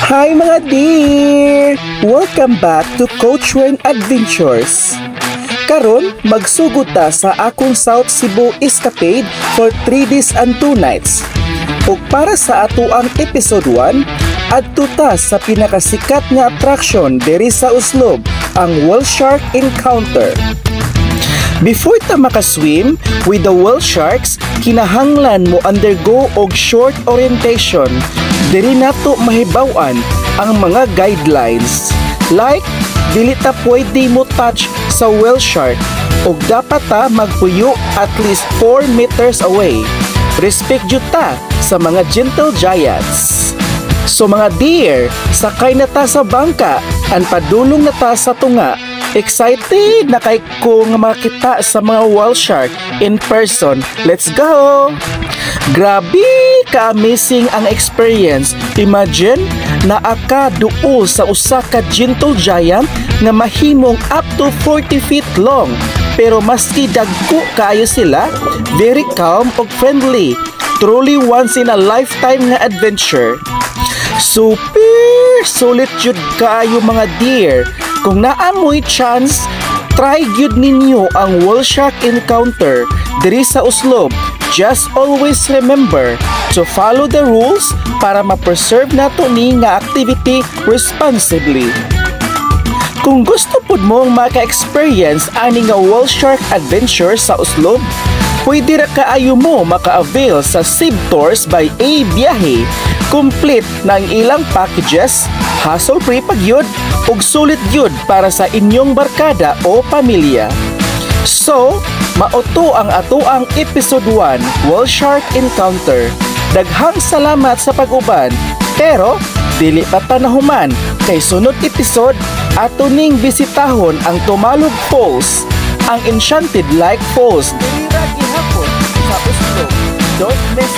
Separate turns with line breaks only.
Hi mga dear! Welcome back to Coach Wayne Adventures. Karon, magsugod ta sa akong South Cebu escapade for 3 days and 2 nights. Ug para sa ato ang episode 1, adto ta sa pinakasikat nga attraction diri sa Uslob, ang Whale Shark Encounter. Before ta makaswim with the whale sharks, kinahanglan mo undergo og short orientation. Diri nato mahibaw-an ang mga guidelines. Like, dili ta pwede mo touch sa whale shark ug dapat ta magpuyo at least 4 meters away. Respect jud ta sa mga gentle giants. So mga dear, sakay na ta sa bangka and padulong na ta sa tunga. Excited na kay ko nga makita sa mga whale shark in person. Let's go! Grabe ka-amazing ang experience. Imagine na aka duol sa usa ka gentle giant nga mahimong up to 40 feet long. Pero maski dagko kaayo sila, very calm ug friendly. Truly once in a lifetime nga adventure. Super sulit jud kaayo mga dear. Kung naamoy chance, try gyud ninyo ang Whale Shark Encounter diri sa Uslob. Just always remember to follow the rules para ma-preserve nato ni nga activity responsibly. Kung gusto pud mong maka-experience ani nga Whale Shark Adventure sa Uslob, pwede ra kaayo mo maka-avail sa Sib Tours by A Biyahe. Complete na ang ilang packages, hassle-free pagyud ug sulit gyud para sa inyong barkada o pamilya. So, mauto ang atoang episode 1, Whale Shark Encounter. Daghang salamat sa pag-uban, pero dili pa panahuman kay sunod episode ato ning bisitahon ang Tumalog Falls, ang Enchanted Lake Falls diri ra gihapon sa Uslob. Don't miss